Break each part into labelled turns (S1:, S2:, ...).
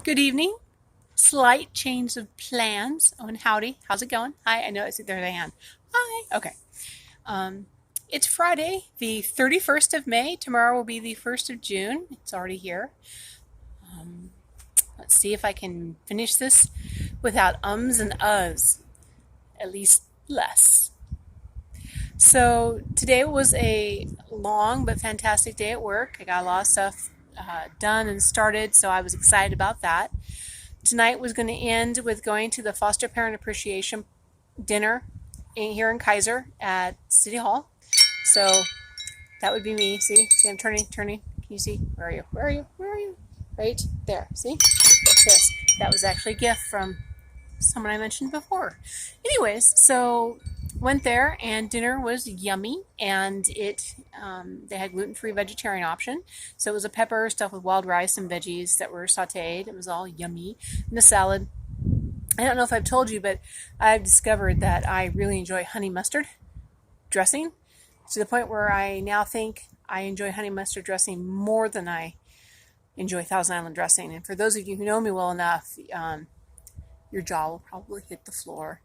S1: Good evening. Slight change of plans. Oh, and howdy. How's it going? Hi. I know I see there's a hand. Hi. Okay. Um, it's Friday, the 31st of May. Tomorrow will be the 1st of June. It's already here. Um, let's see if I can finish this without ums and uhs. At least less. So today was a long but fantastic day at work. I got a lot of stuff done and started, so I was excited about that. Tonight was going to end with going to the Foster Parent Appreciation Dinner here in Kaiser at City Hall. So that would be me. See, I'm turning. Can you see? Where are you? Right there. See? This. That was actually a gift from someone I mentioned before. Anyways, so went there and dinner was yummy, and they had gluten-free vegetarian option. So it was a pepper stuffed with wild rice and veggies that were sauteed. It was all yummy. And a salad. I don't know if I've told you, but I've discovered that I really enjoy honey mustard dressing to the point where I now think I enjoy honey mustard dressing more than I enjoy Thousand Island dressing. And for those of you who know me well enough, your jaw will probably hit the floor.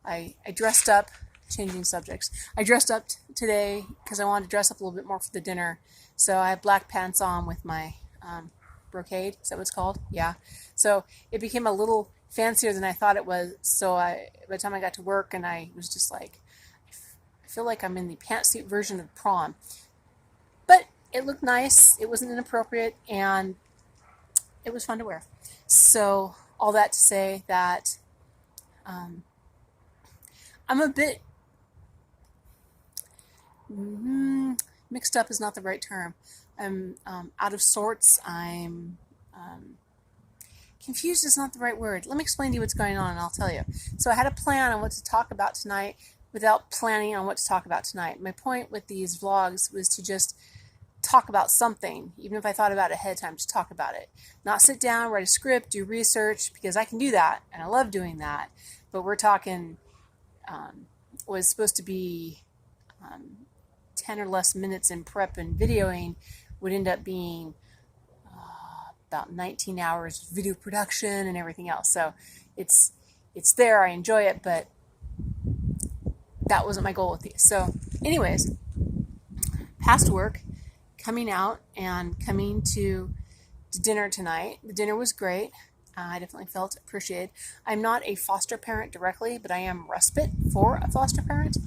S1: I dressed up, changing subjects. I dressed up today because I wanted to dress up a little bit more for the dinner. So I have black pants on with my brocade. Is that what it's called? Yeah. So it became a little fancier than I thought it was. So by the time I got to work, and I was just like, I feel like I'm in the pantsuit version of prom. But it looked nice. It wasn't inappropriate, and it was fun to wear. So all that to say that I'm a bit mixed up is not the right term. I'm out of sorts. I'm confused is not the right word. Let me explain to you what's going on, and I'll tell you. So I had a plan on what to talk about tonight without planning on what to talk about tonight. My point with these vlogs was to just talk about something, even if I thought about it ahead of time, just talk about it. Not sit down, write a script, do research, because I can do that, and I love doing that. But we're talking, was supposed to be 10 or less minutes in prep and videoing would end up being about 19 hours video production and everything else. So it's there, I enjoy it, but that wasn't my goal with these. So anyways, past work, coming out and coming to dinner tonight. The dinner was great. I definitely felt appreciated. I'm not a foster parent directly, but I am respite for a foster parent,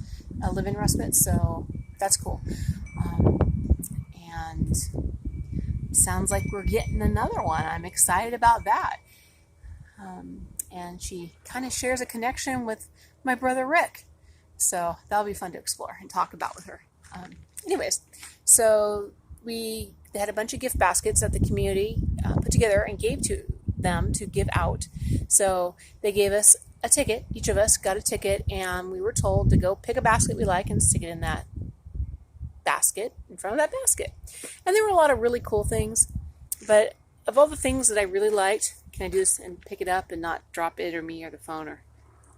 S1: a live-in respite, so that's cool. And sounds like we're getting another one. I'm excited about that. And she kind of shares a connection with my brother Rick, so that'll be fun to explore and talk about with her. Anyways, so they had a bunch of gift baskets that the community put together and gave to them to give out. So they gave us a ticket. Each of us got a ticket, and we were told to go pick a basket we like and stick it in that basket, in front of that basket. And there were a lot of really cool things, but of all the things that I really liked, can I do this and pick it up and not drop it or me or the phone or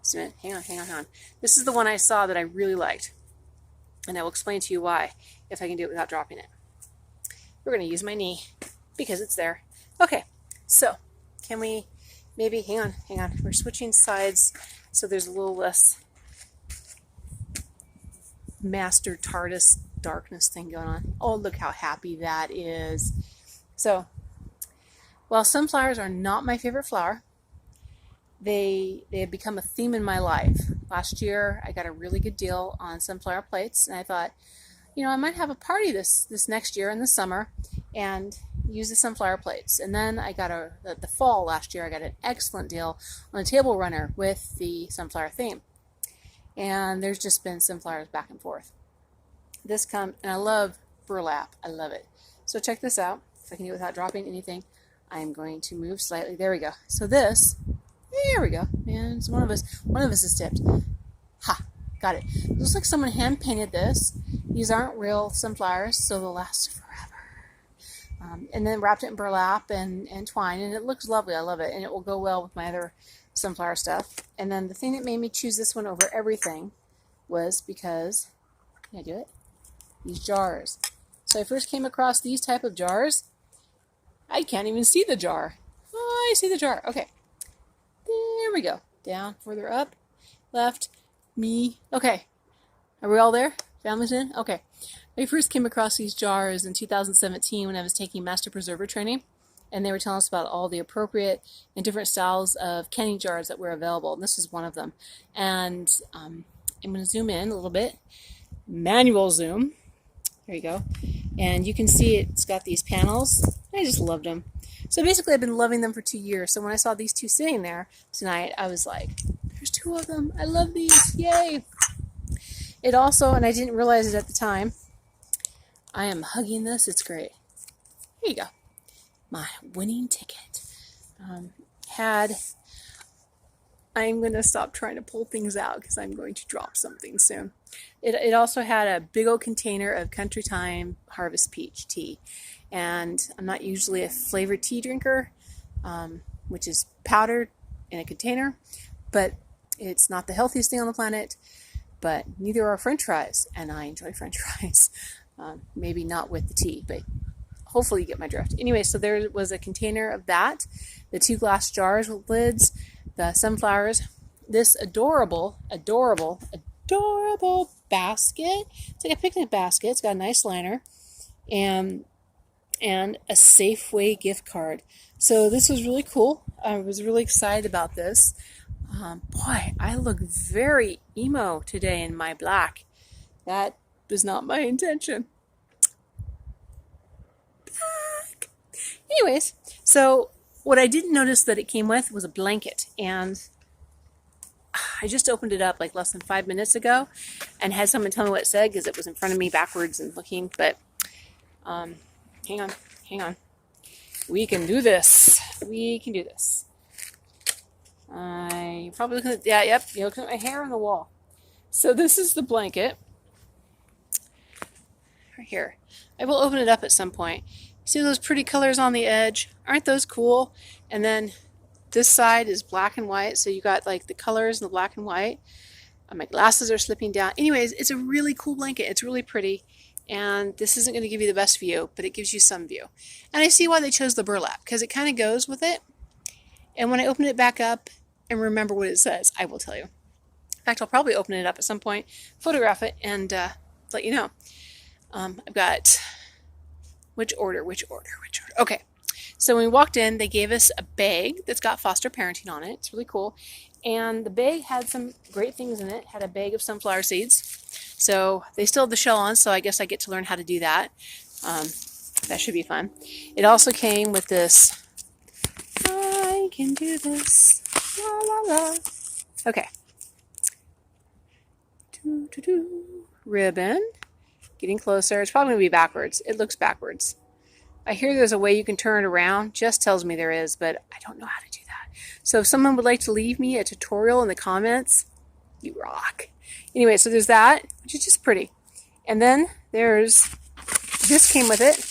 S1: just a minute? Hang on. This is the one I saw that I really liked, and I will explain to you why if I can do it without dropping it. We're going to use my knee because it's there. Okay, so can we maybe, hang on. We're switching sides so there's a little less master TARDIS darkness thing going on. Oh, look how happy that is. So, while sunflowers are not my favorite flower, they have become a theme in my life. Last year, I got a really good deal on sunflower plates, and I thought, I might have a party this next year in the summer and use the sunflower plates. And then I got the fall last year, I got an excellent deal on a table runner with the sunflower theme. And there's just been sunflowers back and forth. And I love burlap. I love it. So check this out. If I can do it without dropping anything, I'm going to move slightly. There we go. So there we go. And it's one of us is tipped. Ha, got it. It looks like someone hand painted this. These aren't real sunflowers, so they'll last forever. And then wrapped it in burlap and twine, and it looks lovely. I love it, and it will go well with my other sunflower stuff. And then the thing that made me choose this one over everything was because, can I do it? These jars. So I first came across these type of jars. I can't even see the jar. I see the jar. Okay. There we go. Down, further up, left, me. Okay. Are we all there? Family's in? Okay. I first came across these jars in 2017 when I was taking master preserver training, and they were telling us about all the appropriate and different styles of canning jars that were available, and this is one of them. And I'm going to zoom in a little bit. Manual zoom. There you go. And you can see it's got these panels. I just loved them. So basically I've been loving them for 2 years. So when I saw these two sitting there tonight, I was like, there's two of them. I love these. Yay. It also, and I didn't realize it at the time, I am hugging this. It's great. Here you go. My winning ticket. I'm going to stop trying to pull things out because I'm going to drop something soon. It also had a big old container of Country Time Harvest Peach tea. And I'm not usually a flavored tea drinker, which is powdered in a container, but it's not the healthiest thing on the planet, but neither are French fries, and I enjoy French fries. Maybe not with the tea, but hopefully you get my drift. Anyway, so there was a container of that, the 2 glass jars with lids, the sunflowers, this adorable basket. It's like a picnic basket. It's got a nice liner, and a Safeway gift card. So this was really cool. I was really excited about this. Boy, I look very emo today in my black. That was not my intention. Black. Anyways, so what I didn't notice that it came with was a blanket, and I just opened it up like less than 5 minutes ago and had someone tell me what it said because it was in front of me backwards and looking, but hang on. We can do this. You're probably looking at, yeah, yep, you're looking at my hair on the wall. So this is the blanket. Right here. I will open it up at some point. See those pretty colors on the edge? Aren't those cool? And then this side is black and white, so you got like the colors and the black and white. My glasses are slipping down. Anyways, it's a really cool blanket. It's really pretty. And this isn't going to give you the best view, but it gives you some view. And I see why they chose the burlap, because it kind of goes with it. And when I open it back up and remember what it says, I will tell you. In fact, I'll probably open it up at some point, photograph it, and let you know. I've got, which order? Okay. So when we walked in, they gave us a bag that's got foster parenting on it. It's really cool. And the bag had some great things in it. It had a bag of sunflower seeds. So they still have the shell on, so I guess I get to learn how to do that. That should be fun. It also came with this, I can do this, la la la. Okay. Ribbon. Getting closer. It's probably going to be backwards. It looks backwards. I hear there's a way you can turn it around. Just tells me there is, but I don't know how to do that. So if someone would like to leave me a tutorial in the comments, you rock. Anyway, so there's that, which is just pretty. And then there's, this came with it.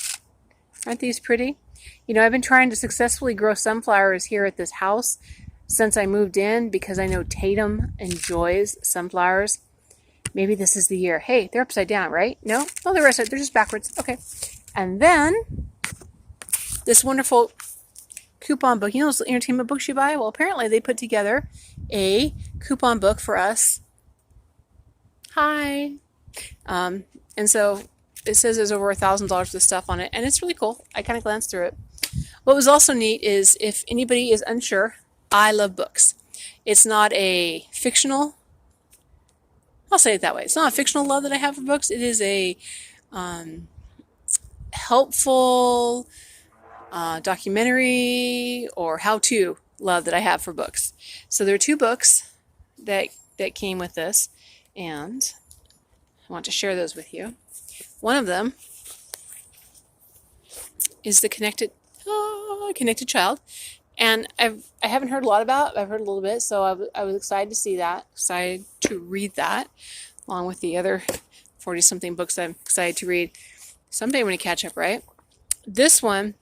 S1: Aren't these pretty? You know, I've been trying to successfully grow sunflowers here at this house since I moved in because I know Tatum enjoys sunflowers. Maybe this is the year. Hey, they're upside down, right? No? Oh, they're right side. They're just backwards. Okay. And then this wonderful coupon book. You know those entertainment books you buy? Well, apparently they put together a coupon book for us. Hi. And so it says there's over $1,000 worth of stuff on it, and it's really cool. I kind of glanced through it. What was also neat is if anybody is unsure, I love books. It's not a fictional, I'll say it that way. It's not a fictional love that I have for books. It is a helpful documentary or how-to love that I have for books. So there are 2 books that came with this, and I want to share those with you. One of them is the Connected Child, and I haven't heard a lot about. I've heard a little bit, so I was excited to see that, excited to read that, along with the other 40-something books I'm excited to read. Someday when I catch up, right? This one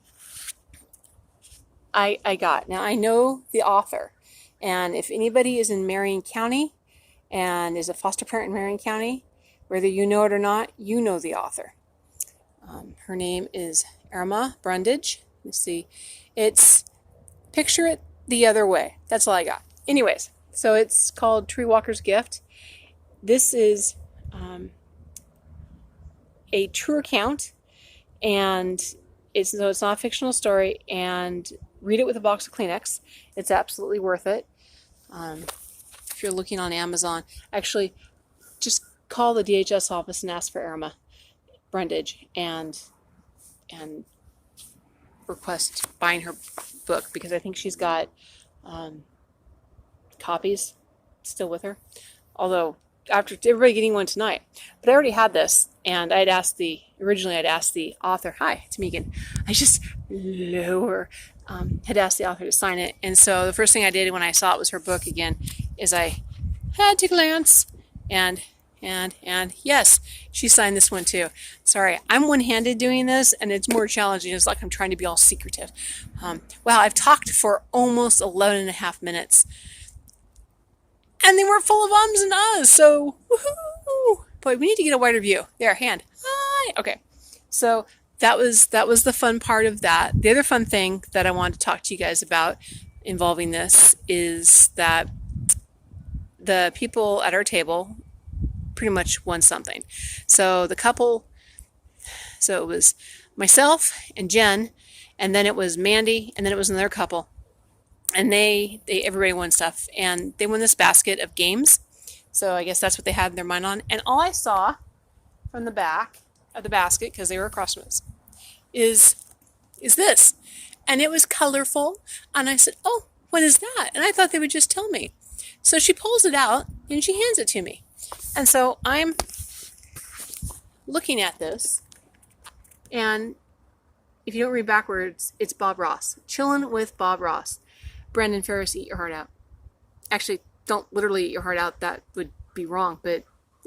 S1: I got. Now I know the author, and if anybody is in Marion County and is a foster parent in Marion County, whether you know it or not, you know the author. Her name is Irma Brundage. Let's see. It's Picture it the other way. That's all I got. Anyways, so it's called Tree Walker's Gift. This is a true account, and it's not a fictional story, and read it with a box of Kleenex. It's absolutely worth it. If you're looking on Amazon, actually just call the DHS office and ask for Irma Brundage and request buying her book, because I think she's got copies still with her, although after everybody getting one tonight. But I already had this, and originally I'd asked the author, hi, it's Megan, I just lower, had asked the author to sign it. And so the first thing I did when I saw it was her book again, is I had to glance, and yes, she signed this one too. Sorry, I'm one-handed doing this, and it's more challenging. It's like I'm trying to be all secretive. Wow, I've talked for almost 11 and a half minutes. And they were full of ums and ahs, so woohoo! Boy, we need to get a wider view. There, hand. Hi. Okay, so that was the fun part of that. The other fun thing that I wanted to talk to you guys about involving this is that the people at our table pretty much won something. So the couple, so it was myself and Jen, and then it was Mandy, and then it was another couple. And everybody won stuff, and they won this basket of games. So I guess that's what they had their mind on. And all I saw from the back of the basket, because they were across from us, is this. And it was colorful. And I said, oh, what is that? And I thought they would just tell me. So she pulls it out and she hands it to me. And so I'm looking at this, and if you don't read backwards, it's Bob Ross. Chillin' with Bob Ross. Brendan Ferris, eat your heart out. Actually, don't literally eat your heart out. That would be wrong, but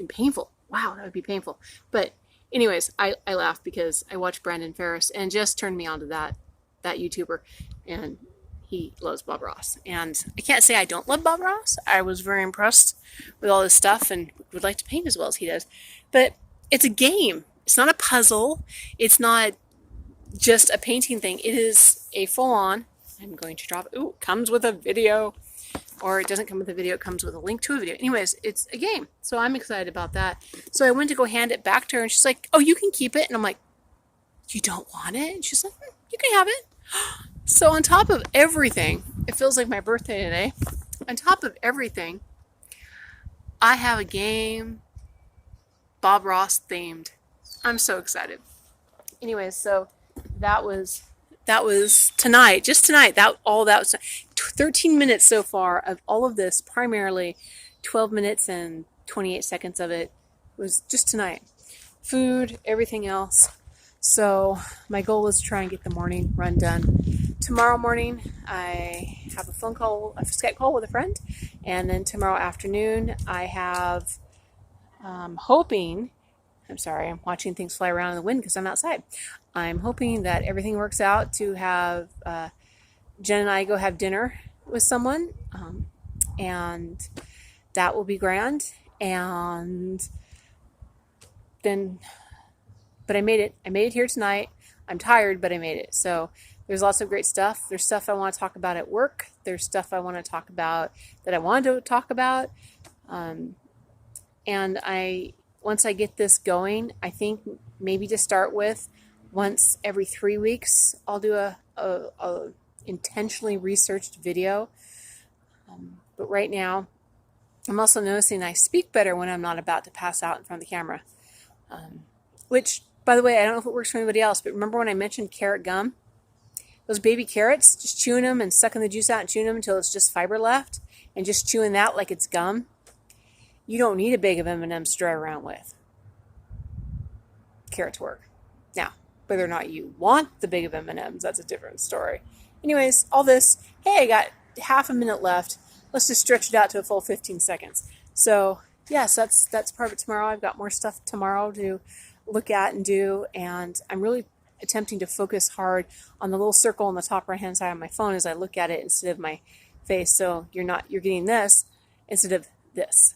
S1: painful. Wow, that would be painful. But anyways, I laugh because I watched Brendan Ferris and just turned me on to that YouTuber, and he loves Bob Ross. And I can't say I don't love Bob Ross. I was very impressed with all his stuff and would like to paint as well as he does. But it's a game. It's not a puzzle. It's not just a painting thing. It is a full-on, I'm going to drop, ooh, comes with a video, or it doesn't come with a video, it comes with a link to a video. Anyways, it's a game, so I'm excited about that. So I went to go hand it back to her, and she's like, oh, you can keep it. And I'm like, you don't want it? And she's like, you can have it. So on top of everything, it feels like my birthday today, on top of everything, I have a game Bob Ross themed. I'm so excited. Anyways, so that was tonight, just tonight. That was 13 minutes so far of all of this. Primarily 12 minutes and 28 seconds of it was just tonight. Food, everything else. So my goal is to try and get the morning run done. Tomorrow morning, I have a Skype call with a friend. And then tomorrow afternoon, I have, I'm watching things fly around in the wind because I'm outside. I'm hoping that everything works out to have Jen and I go have dinner with someone, and that will be grand. And then, but I made it. I made it here tonight. I'm tired, but I made it. So there's lots of great stuff. There's stuff I want to talk about at work. There's stuff I want to talk about that I wanted to talk about. And once I get this going, I think maybe to start with, once every 3 weeks, I'll do a intentionally researched video. But right now, I'm also noticing I speak better when I'm not about to pass out in front of the camera. Which, by the way, I don't know if it works for anybody else, but remember when I mentioned carrot gum? Those baby carrots, just chewing them and sucking the juice out and chewing them until it's just fiber left, and just chewing that like it's gum. You don't need a bag of M&Ms to drive around with. Carrots work. Now, whether or not you want the bag of M&Ms, that's a different story. Anyways, all this, hey, I got half a minute left. Let's just stretch it out to a full 15 seconds. So, yes, that's part of it tomorrow. I've got more stuff tomorrow to look at and do, and I'm really attempting to focus hard on the little circle on the top right-hand side of my phone as I look at it instead of my face. So you're getting this instead of this.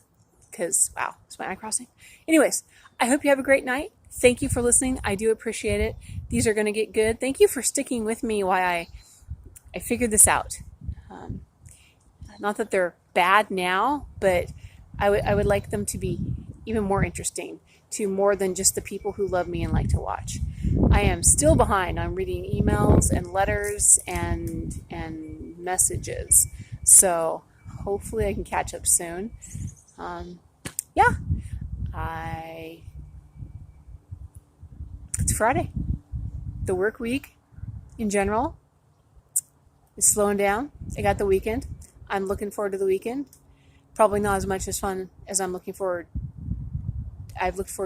S1: Because, wow, is my eye crossing? Anyways, I hope you have a great night. Thank you for listening. I do appreciate it. These are going to get good. Thank you for sticking with me while I I figured this out. Um, Not that they're bad now, but I would like them to be even more interesting to more than just the people who love me and like to watch. I am still behind on reading emails and letters and messages. So hopefully I can catch up soon. Yeah, it's Friday. The work week in general is slowing down. I got the weekend. I'm looking forward to the weekend. Probably not as much as fun as I've looked forward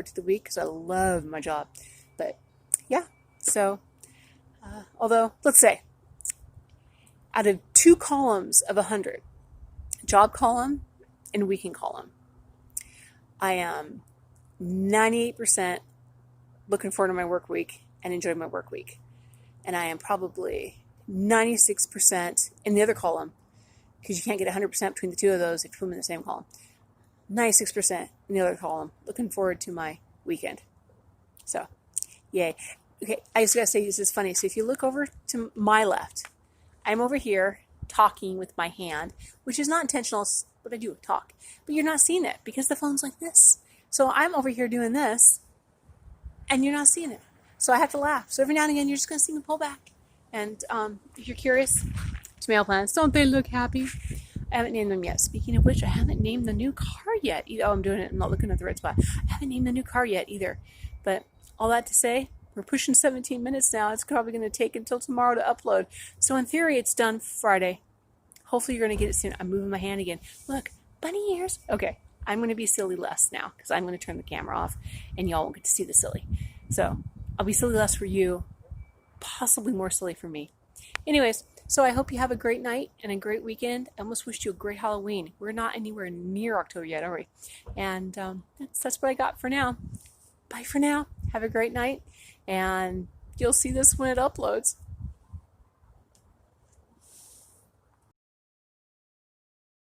S1: to the week because I love my job. But yeah, so although let's say out of 2 columns of 100, job column and weekend column, I am 98% looking forward to my work week and enjoying my work week. And I am probably 96% in the other column, because you can't get 100% between the two of those if you put them in the same column. 96% in the other column, looking forward to my weekend. So, yay. Okay, I just gotta say this is funny. So if you look over to my left, I'm over here talking with my hand, which is not intentional, but I do talk. But you're not seeing it because the phone's like this. So I'm over here doing this, and you're not seeing it. So I have to laugh. So every now and again, you're just gonna see me pull back. And if you're curious, tomato plants, don't they look happy? I haven't named them yet. Speaking of which, I haven't named the new car yet. Oh, I'm doing it. I'm not looking at the right spot. I haven't named the new car yet either. But all that to say, we're pushing 17 minutes now. It's probably going to take until tomorrow to upload. So in theory, it's done Friday. Hopefully you're going to get it soon. I'm moving my hand again. Look, bunny ears. Okay, I'm going to be silly less now because I'm going to turn the camera off and y'all won't get to see the silly. So I'll be silly less for you, possibly more silly for me. Anyways, so I hope you have a great night and a great weekend. I almost wished you a great Halloween. We're not anywhere near October yet, are we? And that's what I got for now. Bye for now. Have a great night. And you'll see this when it uploads.